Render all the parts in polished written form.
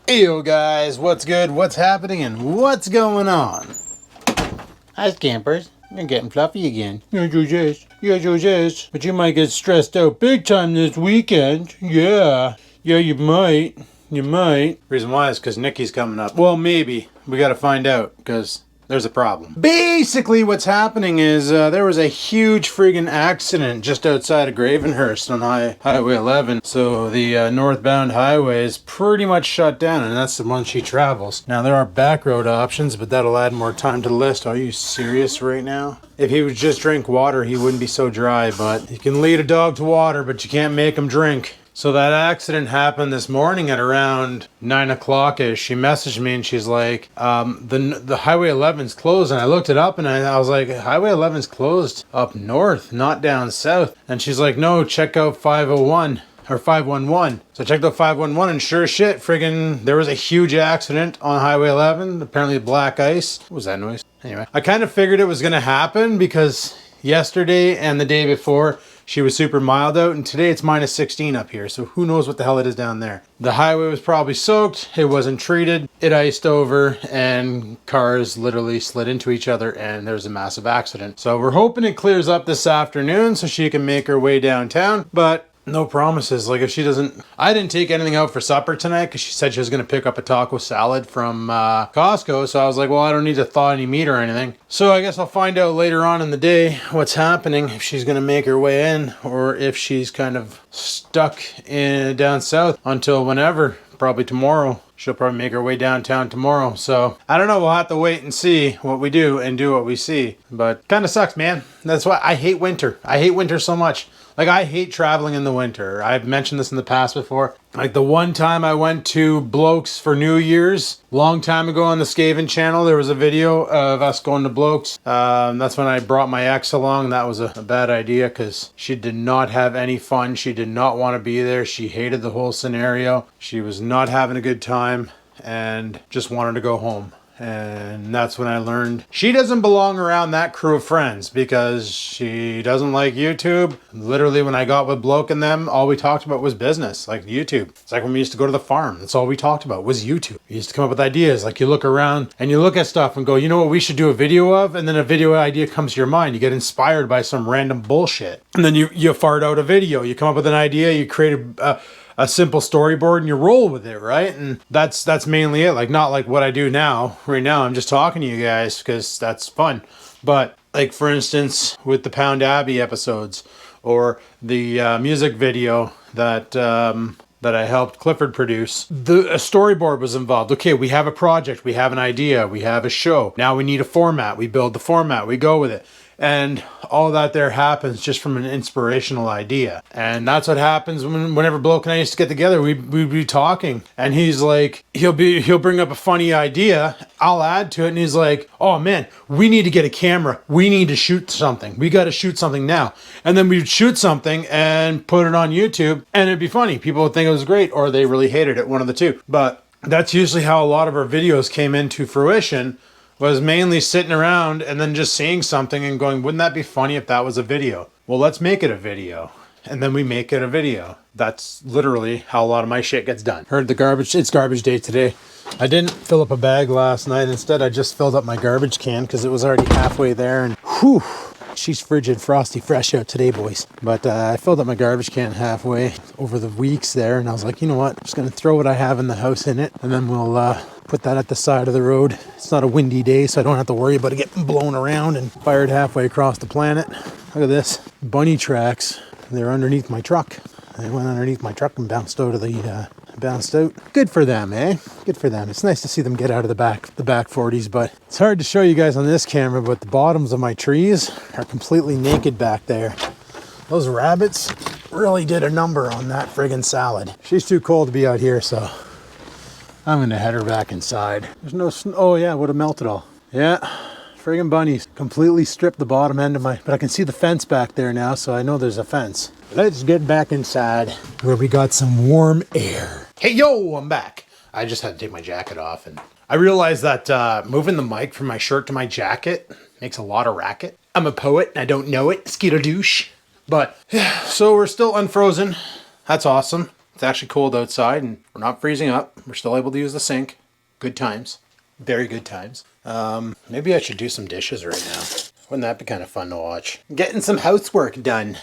Yo guys, what's good, what's happening, and what's going on? Hi campers, you're getting fluffy again. Yeah, Joseph. But you might get stressed out big time this weekend. Yeah, you might. Reason why is because Nikki's coming up. Well, maybe. We gotta find out, because there's a problem. Basically, what's happening is there was a huge friggin' accident just outside of Gravenhurst on Highway 11. So the northbound highway is pretty much shut down, and that's the one she travels. Now, there are back road options, but that'll add more time to the list. Are you serious right now? If he would just drink water, he wouldn't be so dry, but you can lead a dog to water, but you can't make him drink. So that accident happened this morning at around 9 o'clock-ish. She messaged me and she's like, the Highway 11's closed. And I looked it up and I was like, Highway 11's closed up north, not down south. And she's like, no, check out 501 or 511. So I checked out 511 and sure as shit, friggin' there was a huge accident on Highway 11. Apparently black ice. What was that noise? Anyway, I kind of figured it was going to happen because yesterday and the day before, she was super mild out, and today it's minus 16 up here, so who knows what the hell it is down there. The highway was probably soaked, it wasn't treated, it iced over, and cars literally slid into each other, and there's a massive accident. So we're hoping it clears up this afternoon so she can make her way downtown, but no promises. Like if she doesn't... I didn't take anything out for supper tonight because she said she was going to pick up a taco salad from Costco. So I was like, well, I don't need to thaw any meat or anything. So I guess I'll find out later on in the day what's happening, if she's going to make her way in or if she's kind of stuck down south until whenever, probably tomorrow. She'll probably make her way downtown tomorrow. So I don't know. We'll have to wait and see what we do and do what we see. But kind of sucks, man. That's why I hate winter. I hate winter so much. Like, I hate traveling in the winter. I've mentioned this in the past before. Like, the one time I went to Blokes for New Year's, long time ago on the Skivinz channel, there was a video of us going to Blokes. That's when I brought my ex along. That was a bad idea because she did not have any fun. She did not want to be there. She hated the whole scenario. She was not having a good time and just wanted to go home. And that's when I learned she doesn't belong around that crew of friends because she doesn't like YouTube. Literally, when I got with Bloke and them, all we talked about was business, like YouTube. It's like when we used to go to the farm. That's all we talked about was YouTube. We used to come up with ideas. Like you look around and you look at stuff and go, you know what we should do a video of? And then a video idea comes to your mind. You get inspired by some random bullshit. And then you fart out a video. You come up with an idea. You create a simple storyboard and you roll with it, right? And that's mainly it. Like, not like what I do now. Right now, I'm just talking to you guys because that's fun. But like, for instance, with the Pound Abbey episodes or the music video that I helped Clifford produce, a storyboard was involved. Okay, we have a project, we have an idea, we have a show. Now we need a format. We build the format, we go with it. And all that there happens just from an inspirational idea. And that's what happens whenever Bloke and I used to get together. We'd be talking. And he's like, he'll bring up a funny idea. I'll add to it. And he's like, oh man, we need to get a camera. We need to shoot something. We got to shoot something now. And then we'd shoot something and put it on YouTube. And it'd be funny. People would think it was great or they really hated it, one of the two. But that's usually how a lot of our videos came into fruition. Was mainly sitting around and then just seeing something and going, wouldn't that be funny if that was a video? Well, let's make it a video. And then we make it a video. That's literally how a lot of my shit gets done. Heard the garbage, it's garbage day today. I didn't fill up a bag last night. Instead, I just filled up my garbage can because it was already halfway there. And whew, she's frigid, frosty, fresh out today, boys. But I filled up my garbage can halfway over the weeks there. And I was like, you know what? I'm just going to throw what I have in the house in it. And then we'll put that at the side of the road. It's not a windy day, so I don't have to worry about it getting blown around and fired halfway across the planet. Look at this. Bunny tracks. They're underneath my truck. They went underneath my truck and bounced out. Good for them, eh? Good for them. It's nice to see them get out of the back 40s, but it's hard to show you guys on this camera, but the bottoms of my trees are completely naked back there. Those rabbits really did a number on that friggin' salad. She's too cold to be out here, so I'm gonna head her back inside. There's no snow. Oh yeah, it would have melted all. Yeah, friggin' bunnies. Completely stripped the bottom end of but I can see the fence back there now, so I know there's a fence. Let's get back inside where we got some warm air. Hey yo, I'm back. I just had to take my jacket off and I realized that moving the mic from my shirt to my jacket makes a lot of racket. I'm a poet and I don't know it. Skeeter douche. But yeah, so we're still unfrozen. That's awesome. It's actually cold outside and we're not freezing up. We're still able to use the sink. Good times. Very good times. Maybe I should do some dishes right now. Wouldn't that be kind of fun to watch? Getting some housework done.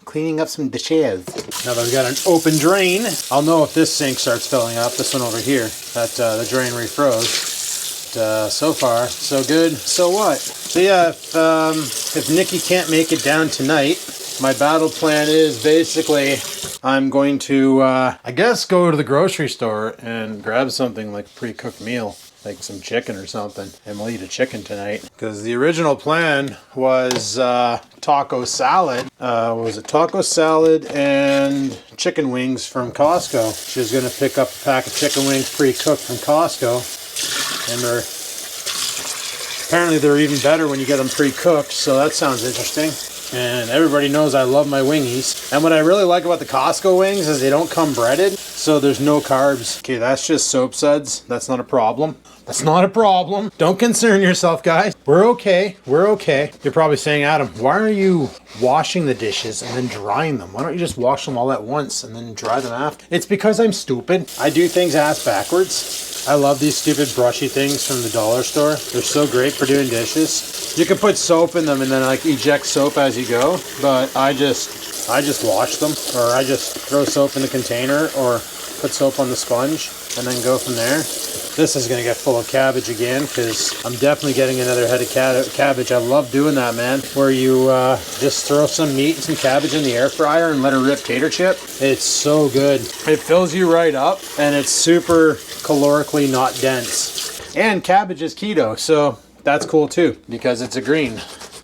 Cleaning up some dishes. Now that I've got an open drain, I'll know if this sink starts filling up. This one over here, that the drain refroze. But, so far, so good. So what? So yeah, if Nikki can't make it down tonight, my battle plan is basically I'm going to, I guess, go to the grocery store and grab something like a pre-cooked meal. Like some chicken or something, and we'll eat a chicken tonight. Because the original plan was taco salad. Was it taco salad and chicken wings from Costco? She was going to pick up a pack of chicken wings pre-cooked from Costco, and apparently they're even better when you get them pre-cooked. So that sounds interesting. And everybody knows I love my wingies. And what I really like about the Costco wings is they don't come breaded, so there's no carbs. Okay, that's just soap suds. That's not a problem. That's not a problem. Don't concern yourself, guys. We're okay. We're okay. You're probably saying, Adam, why are you washing the dishes and then drying them? Why don't you just wash them all at once and then dry them after? It's because I'm stupid. I do things ass backwards. I love these stupid brushy things from the dollar store. They're so great for doing dishes. You can put soap in them and then like eject soap as you go, but I just wash them, or I just throw soap in the container or put soap on the sponge and then go from there. This is going to get full of cabbage again because I'm definitely getting another head of cabbage. I love doing that, man, where you just throw some meat and some cabbage in the air fryer and let it rip tater chip. It's so good. It fills you right up and it's super calorically not dense. And cabbage is keto, so that's cool too because it's a green.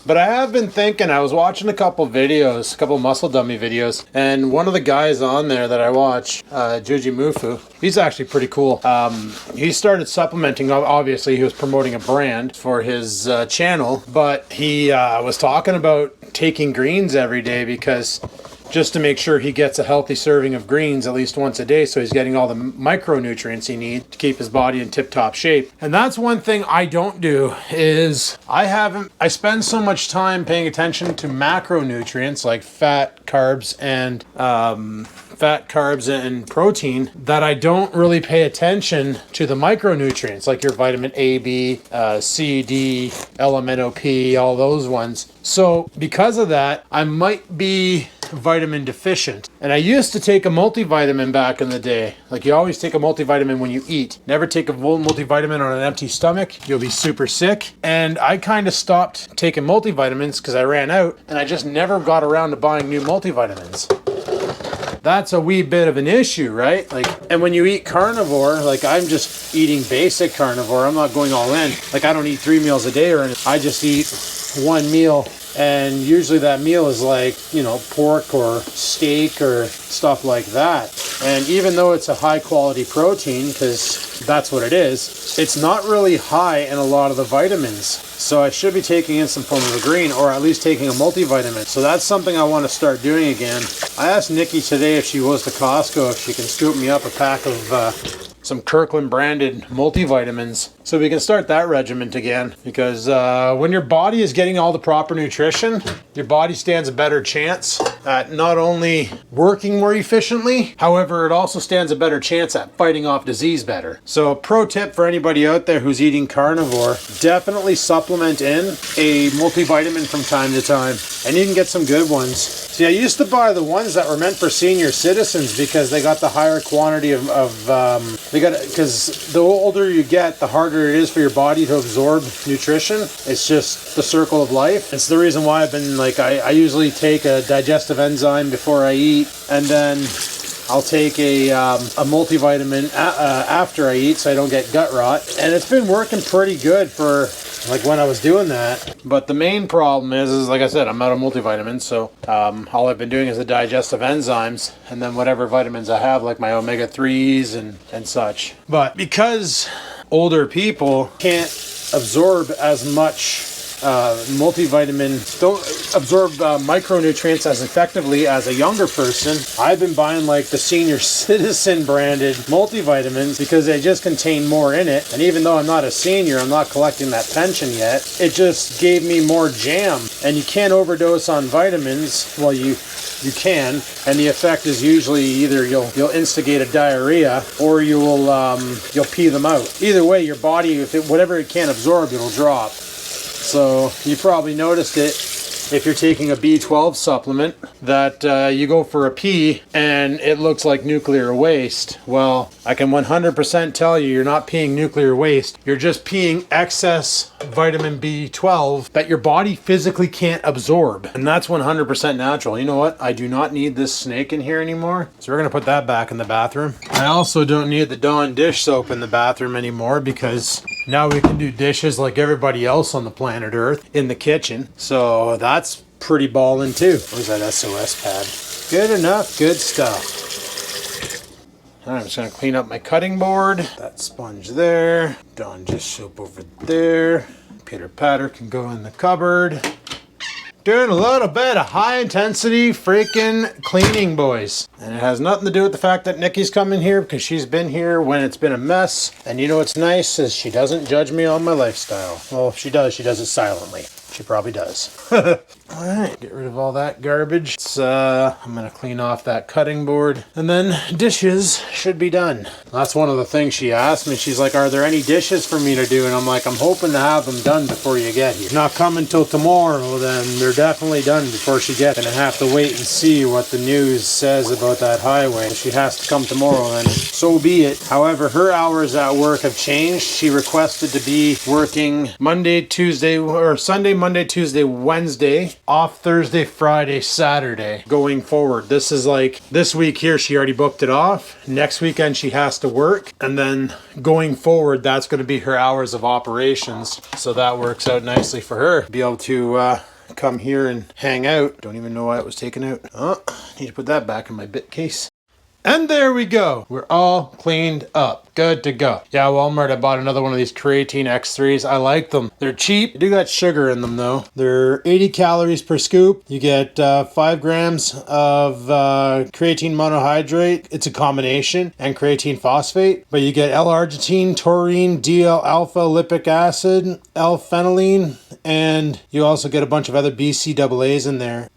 But I have been thinking, I was watching a couple videos, a couple muscle dummy videos, and one of the guys on there that I watch, Juji Mufu, he's actually pretty cool. He started supplementing, obviously he was promoting a brand for his channel, but he was talking about taking greens every day because just to make sure he gets a healthy serving of greens at least once a day, so he's getting all the micronutrients he needs to keep his body in tip-top shape. And that's one thing I don't do is I spend so much time paying attention to macronutrients like fat, carbs, and protein that I don't really pay attention to the micronutrients like your vitamin A, B, C, D, LMNOP, all those ones. So because of that, I might be vitamin deficient. And I used to take a multivitamin back in the day. Like you always take a multivitamin when you eat. Never take a multivitamin on an empty stomach. You'll be super sick. And I kind of stopped taking multivitamins because I ran out and I just never got around to buying new multivitamins. That's a wee bit of an issue, right? And when you eat carnivore, like I'm just eating basic carnivore. I'm not going all in. Like I don't eat 3 meals a day or anything. I just eat one meal. And usually that meal is like, pork or steak or stuff like that. And even though it's a high quality protein, because that's what it is, it's not really high in a lot of the vitamins. So I should be taking in some form of a green or at least taking a multivitamin. So that's something I want to start doing again. I asked Nikki today if she goes to Costco, if she can scoop me up a pack of some Kirkland branded multivitamins so we can start that regiment again, because when your body is getting all the proper nutrition, your body stands a better chance at not only working more efficiently, however, it also stands a better chance at fighting off disease better. So pro tip for anybody out there who's eating carnivore, definitely supplement in a multivitamin from time to time, and you can get some good ones. See, I used to buy the ones that were meant for senior citizens because they got the higher quantity because the older you get, the harder it is for your body to absorb nutrition. It's just the circle of life. It's the reason why I've been I usually take a digestive enzyme before I eat, and then I'll take a multivitamin after I eat so I don't get gut rot. And it's been working pretty good for when I was doing that. But the main problem is like I said, I'm out of multivitamins, so all I've been doing is the digestive enzymes and then whatever vitamins I have, like my omega-3s and such. But because older people can't absorb as much multivitamins don't absorb micronutrients as effectively as a younger person. I've been buying like the senior citizen branded multivitamins because they just contain more in it. And even though I'm not a senior, I'm not collecting that pension yet, it just gave me more jam. And you can't overdose on vitamins. Well, you can, and the effect is usually either you'll instigate a diarrhea or you'll pee them out. Either way, your body, whatever it can't absorb, it'll drop. So you probably noticed it if you're taking a B12 supplement that you go for a pee and it looks like nuclear waste. Well, I can 100% tell you you're not peeing nuclear waste. You're just peeing excess vitamin B12 that your body physically can't absorb. And that's 100% natural. You know what? I do not need this snake in here anymore. So we're going to put that back in the bathroom. I also don't need the Dawn dish soap in the bathroom anymore because now we can do dishes like everybody else on the planet Earth in the kitchen. So that's pretty ballin' too. Where's that SOS pad? Good enough, good stuff. All right, I'm just gonna clean up my cutting board. That sponge there. Dawn dish soap over there. Pitter patter can go in the cupboard. Doing a little bit of high intensity freaking cleaning, boys. And it has nothing to do with the fact that Nikki's coming here because she's been here when it's been a mess. And you know what's nice is she doesn't judge me on my lifestyle. Well, if she does it silently. She probably does. All right, get rid of all that garbage. I'm gonna clean off that cutting board and then dishes should be done. That's one of the things she asked me. She's like, are there any dishes for me to do? And I'm like, I'm hoping to have them done before you get here. Not coming till tomorrow, then they're definitely done before she gets. Gonna have to wait and see what the news says about that highway. If she has to come tomorrow, then so be it. However, her hours at work have changed. She requested to be working Monday, Tuesday, or Sunday, Monday, Tuesday, Wednesday, off Thursday, Friday, Saturday going forward. This is like this week here, she already booked it off. Next weekend she has to work, and then going forward, that's going to be her hours of operations. So that works out nicely for her. Be able to come here and hang out. Don't even know why it was taken out. Oh, need to put that back in my bit case. And there we go. We're all cleaned up. Good to go. Yeah, Walmart, I bought another one of these creatine X3s. I like them. They're cheap. They do got sugar in them though. They're 80 calories per scoop. You get 5 grams of creatine monohydrate. It's a combination, and creatine phosphate. But you get L-arginine, taurine, DL-alpha, lipic acid, L-phenylene, and you also get a bunch of other BCAAs in there.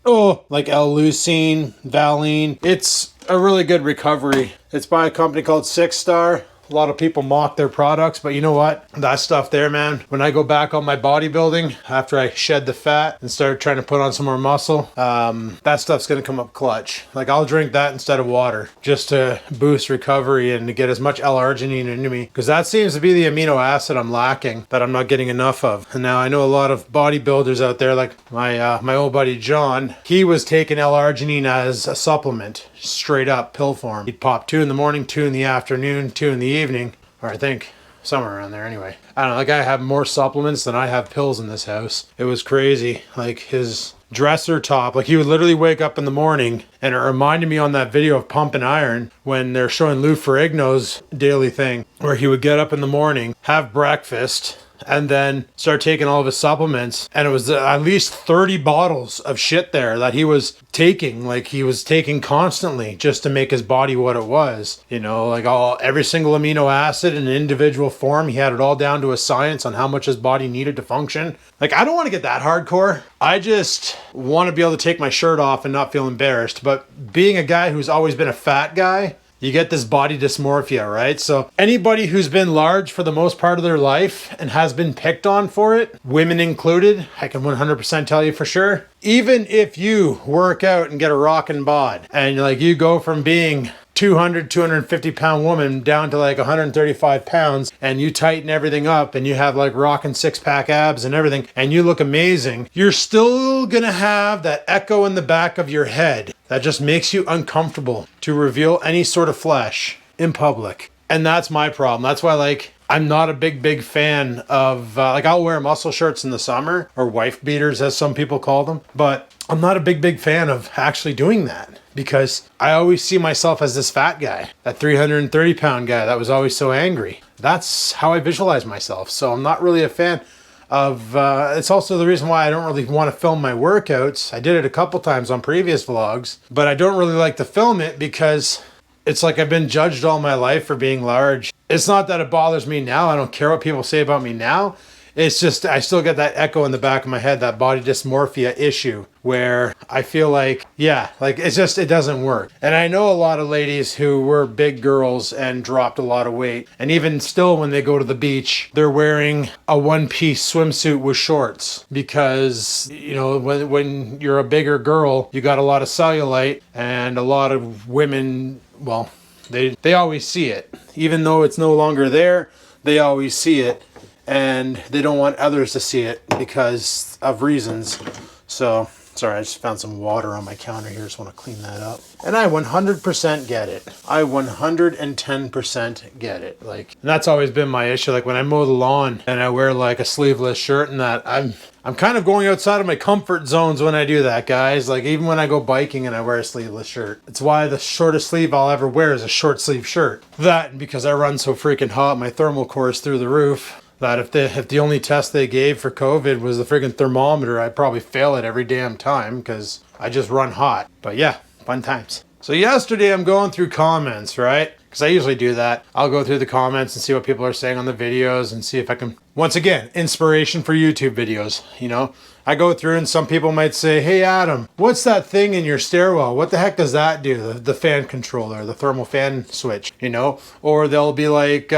Oh, like L-leucine, valine. It's a really good recovery. It's by a company called 6 Star. A lot of people mock their products, but you know what? That stuff there, man, when I go back on my bodybuilding, after I shed the fat and start trying to put on some more muscle, that stuff's going to come up clutch. Like, I'll drink that instead of water just to boost recovery and to get as much L-arginine into me, because that seems to be the amino acid I'm lacking, that I'm not getting enough of. And now I know a lot of bodybuilders out there, like my old buddy John. He was taking L-arginine as a supplement, straight up pill form. He'd pop 2 in the morning, 2 in the afternoon, 2 in the evening, or I think somewhere around there anyway. I don't know, the guy had more supplements than I have pills in this house. It was crazy. Like, his dresser top, like, he would literally wake up in the morning, and it reminded me on that video of Pump and Iron when they're showing Lou Ferrigno's daily thing, where he would get up in the morning, have breakfast, and then start taking all of his supplements, and it was at least 30 bottles of shit there that he was taking, like he was taking constantly just to make his body what it was, you know, like every single amino acid in an individual form. He had it all down to a science on how much his body needed to function. Like, I don't want to get that hardcore. I just want to be able to take my shirt off and not feel embarrassed. But being a guy who's always been a fat guy, you get this body dysmorphia, right? So anybody who's been large for the most part of their life and has been picked on for it, women included, I can 100% tell you for sure. Even if you work out and get a rockin' bod, and like you go from being 250 pound woman down to like 135 pounds, and you tighten everything up and you have like rockin' 6-pack abs and everything, and you look amazing, you're still gonna have that echo in the back of your head that just makes you uncomfortable to reveal any sort of flesh in public. And that's my problem. That's why, like, I'm not a big fan of, like, I'll wear muscle shirts in the summer, or wife beaters as some people call them, but I'm not a big fan of actually doing that, because I always see myself as this fat guy, that 330 pound guy that was always so angry. That's how I visualize myself. So I'm not really a fan it's also the reason why I don't really want to film my workouts. I did it a couple times on previous vlogs, but I don't really like to film it because it's like I've been judged all my life for being large. It's not that it bothers me now. I don't care what people say about me now. It's just I still get that echo in the back of my head, that body dysmorphia issue where I feel like, yeah, like it's just, it doesn't work. And I know a lot of ladies who were big girls and dropped a lot of weight. And even still when they go to the beach, they're wearing a one-piece swimsuit with shorts because, you know, when you're a bigger girl, you got a lot of cellulite and a lot of women, well, they always see it. Even though it's no longer there, they always see it. And they don't want others to see it because of reasons. So, sorry, I just found some water on my counter here. Just want to clean that up. And I 100% get it. I 110% get it. Like, and that's always been my issue. Like when I mow the lawn and I wear like a sleeveless shirt and that, I'm kind of going outside of my comfort zones when I do that, guys. Like even when I go biking and I wear a sleeveless shirt. It's why the shortest sleeve I'll ever wear is a short sleeve shirt. That, and because I run so freaking hot, my thermal core is through the roof. That if the only test they gave for COVID was the friggin' thermometer, I'd probably fail it every damn time because I just run hot. But yeah, fun times. So yesterday I'm going through comments, right? Because I usually do that. I'll go through the comments and see what people are saying on the videos and see if I can, once again, inspiration for YouTube videos, you know? I go through and some people might say, hey Adam, what's that thing in your stairwell? What the heck does that do? The fan controller, the thermal fan switch, you know? Or they'll be like,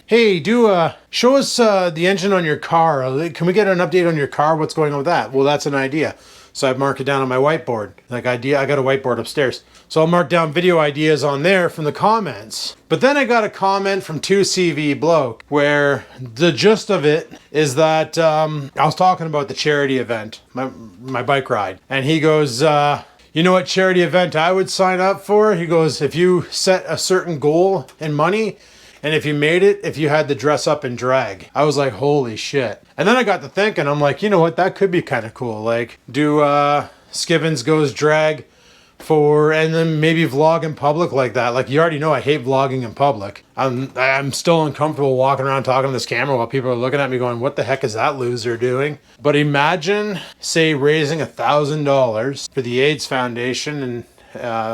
hey, show us the engine on your car. Can we get an update on your car? What's going on with that? Well, that's an idea. So I've marked it down on my whiteboard. Like I got a whiteboard upstairs. So I'll mark down video ideas on there from the comments. But then I got a comment from 2CV Bloke where the gist of it is that I was talking about the charity event, my bike ride. And he goes, you know what charity event I would sign up for? He goes, if you set a certain goal in money, and if you made it, if you had to dress up and drag. I was like, holy shit. And then I got to thinking, I'm like, you know what, that could be kind of cool. Like, do Skivinz goes drag and then maybe vlog in public like that. Like, you already know I hate vlogging in public. I'm still uncomfortable walking around talking to this camera while people are looking at me going, what the heck is that loser doing? But imagine, say, raising $1,000 for the AIDS Foundation and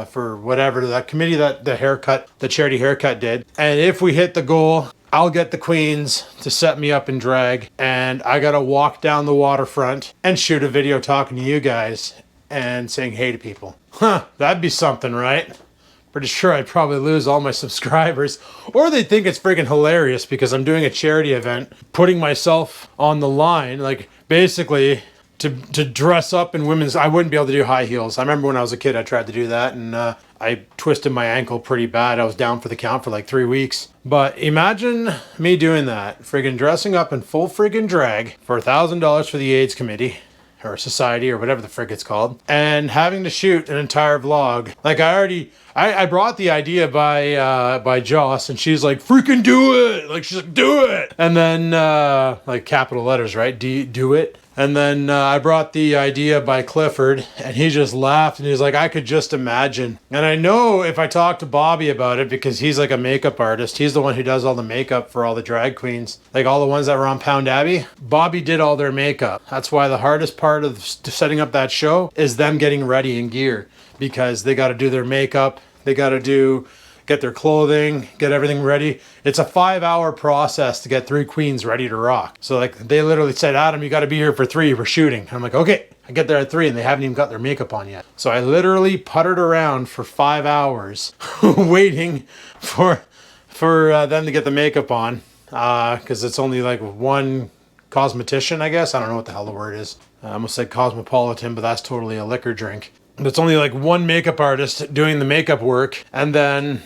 for whatever that committee that the charity haircut did. And if we hit the goal, I'll get the queens to set me up in drag and I gotta walk down the waterfront and shoot a video talking to you guys and saying hey to people. Huh, that'd be something, right? Pretty sure I'd probably lose all my subscribers, or they think it's freaking hilarious because I'm doing a charity event, putting myself on the line, like basically to dress up in women's. I wouldn't be able to do high heels. I remember when I was a kid I tried to do that and I twisted my ankle pretty bad. I was down for the count for like 3 weeks. But imagine me doing that, friggin' dressing up in full friggin' drag for $1,000 for the AIDS committee or society or whatever the frick it's called, and having to shoot an entire vlog. Like I brought the idea by Joss, and she's like, freaking do it! Like she's like, do it! And then like capital letters, right? Do it. And then I brought the idea by Clifford, and he just laughed, and he's like, I could just imagine. And I know if I talk to Bobby about it, because he's like a makeup artist, he's the one who does all the makeup for all the drag queens, like all the ones that were on Pound Abbey, Bobby did all their makeup. That's why the hardest part of setting up that show is them getting ready in gear, because they got to do their makeup, they got to get their clothing, get everything ready. It's a 5-hour process to get 3 queens ready to rock. So like they literally said, Adam, you got to be here for 3, we're shooting. And I'm like, okay. I get there at 3 and they haven't even got their makeup on yet. So I literally puttered around for 5 hours waiting for them to get the makeup on. Because it's only like one cosmetician, I guess. I don't know what the hell the word is. I almost said cosmopolitan, but that's totally a liquor drink. It's only like one makeup artist doing the makeup work, and then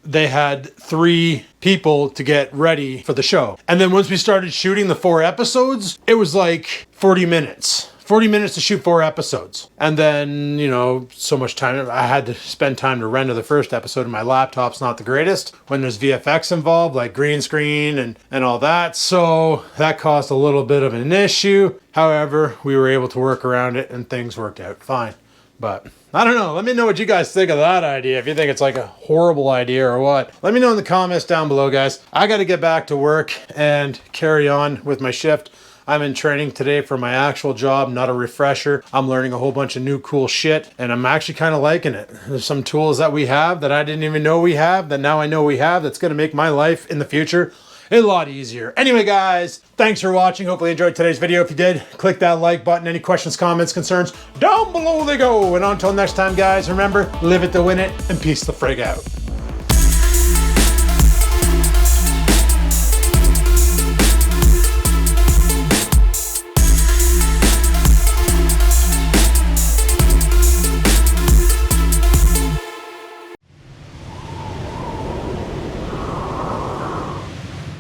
they had 3 people to get ready for the show. And then once we started shooting the 4 episodes, it was like 40 minutes. 40 minutes to shoot 4 episodes. And then, you know, so much time. I had to spend time to render the first episode, and my laptop's not the greatest when there's VFX involved, like green screen and all that. So that caused a little bit of an issue. However, we were able to work around it and things worked out fine. But I don't know. Let me know what you guys think of that idea. If you think it's like a horrible idea or what. Let me know in the comments down below, guys. I got to get back to work and carry on with my shift. I'm in training today for my actual job, not a refresher. I'm learning a whole bunch of new cool shit, and I'm actually kind of liking it. There's some tools that we have that I didn't even know we have, that now I know we have, that's going to make my life in the future a lot easier. Anyway, guys, thanks for watching. Hopefully you enjoyed today's video. If you did, click that like button. Any questions, comments, concerns, down below they go. And until next time, guys, remember, live it to win it, and peace the frig out.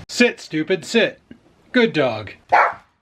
Sit, stupid, sit. Good dog.